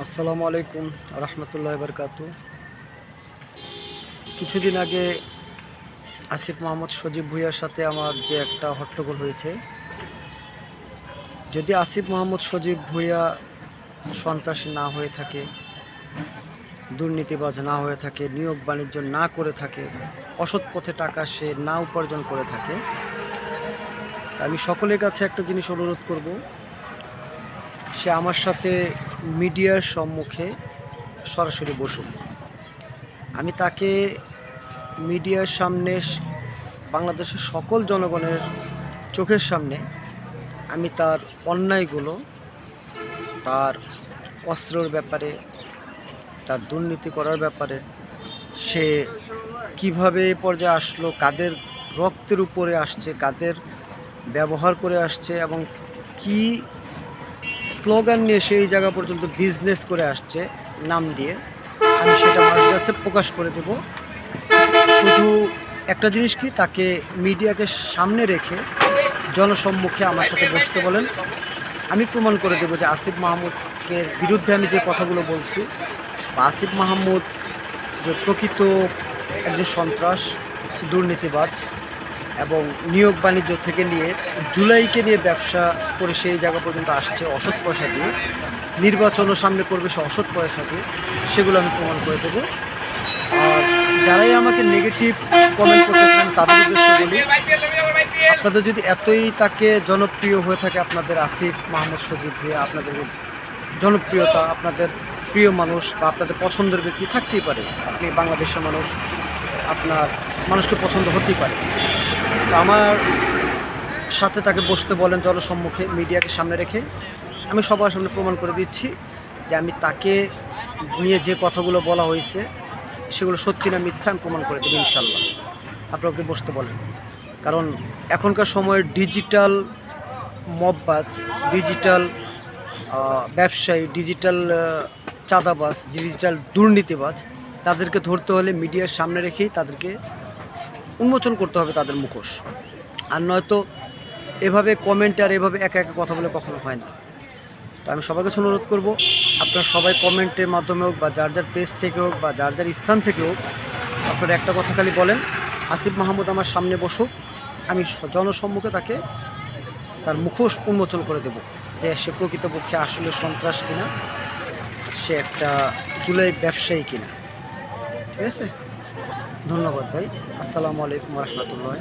আসসালামু আলাইকুম রহমতুল্লাহ বরকাত। কিছুদিন আগে আসিফ মাহমুদ সজীব ভুঁইয়ার সাথে আমার যে একটা হট্টগোল হয়েছে, যদি আসিফ মাহমুদ সজীব ভুঁইয়া সন্ত্রাসী না হয়ে থাকে, দুর্নীতিবাজ না হয়ে থাকে, নিয়োগ বাণিজ্য না করে থাকে, অসৎ পথে টাকা সে না উপার্জন করে থাকে, আমি সকলের কাছে একটা জিনিস অনুরোধ করব, সে আমার সাথে মিডিয়ার সম্মুখে সরাসরি বসুক। আমি তাকে মিডিয়ার সামনে বাংলাদেশের সকল জনগণের চোখের সামনে আমি তার অন্যায়গুলো, তার অস্ত্রের ব্যাপারে, তার দুর্নীতি করার ব্যাপারে, সে কিভাবে এই পর্যায়ে আসলো, কাদের রক্তের উপরে আসছে, কাদের ব্যবহার করে আসছে এবং কি স্লোগান নিয়ে সেই জায়গা পর্যন্ত বিজনেস করে আসছে নাম দিয়ে, আমি সেটা মানুষের কাছে প্রকাশ করে দেব। শুধু একটা জিনিস কি, তাকে মিডিয়াকে সামনে রেখে জনসম্মুখে আমার সাথে বসতে বলেন। আমি প্রমাণ করে দেব যে আসিফ মাহমুদের বিরুদ্ধে আমি যে কথাগুলো বলছি, বা আসিফ মাহমুদ যে প্রকৃত একজন সন্ত্রাস, দুর্নীতিবাজ এবং নিয়োগ বাণিজ্য থেকে নিয়ে জুলাইকে নিয়ে ব্যবসা করে সেই জায়গা পর্যন্ত আসছে অসৎ পয়সা দিয়ে, নির্বাচনও সামনে করবে সে অসৎ পয়সা দিয়ে, সেগুলো আমি প্রমাণ করে দেবো। আর যারাই আমাকে নেগেটিভ কমেন্ট করতেছেন তাদের উদ্দেশ্যে বলি, আপনাদের যদি এতই তাকে জনপ্রিয় হয়ে থাকে, আপনাদের আসিফ মাহমুদ সজীব ভুঁইয়া আপনাদের জনপ্রিয়তা, আপনাদের প্রিয় মানুষ বা আপনাদের পছন্দের ব্যক্তি থাকতেই পারে, আপনি বাংলাদেশের মানুষ, আপনার মানুষকে পছন্দ হতেই পারে, তো আমার সাথে তাকে বসতে বলেন জনসম্মুখে, মিডিয়াকে সামনে রেখে। আমি সবার সামনে প্রমাণ করে দিচ্ছি যে আমি তাকে নিয়ে যে কথাগুলো বলা হয়েছে সেগুলো সত্যি না মিথ্যা, আমি প্রমাণ করে দেবো ইনশাল্লাহ। আপনাকে বসতে বলেন, কারণ এখনকার সময়ে ডিজিটাল মববাজ, ডিজিটাল ব্যবসায়ী, ডিজিটাল চাঁদাবাজ, ডিজিটাল দুর্নীতিবাজ, তাদেরকে ধরতে হলে মিডিয়ার সামনে রেখেই তাদেরকে উন্মোচন করতে হবে তাদের মুখোশ। আর নয়তো এভাবে কমেন্টে আর এভাবে একা একা কথা বলে কখনো হয় না। তো আমি সবার কাছে অনুরোধ করব, আপনারা সবাই কমেন্টের মাধ্যমে হোক বা যার যার পেজ থেকে হোক বা যার যার স্থান থেকে হোক, আপনারা একটা কথা খালি বলেন, আসিফ মাহমুদ আমার সামনে বসুক, আমি জনসম্মুখে তাকে তার মুখোশ উন্মোচন করে দেব যে সে প্রকৃতপক্ষে আসলে সন্ত্রাস কিনা, সে একটা জুলাই ব্যবসায়ী কিনা। ঠিক আছে, ধন্যবাদ ভাই। আসসালামু আলাইকুম রহমতুল্লাহ।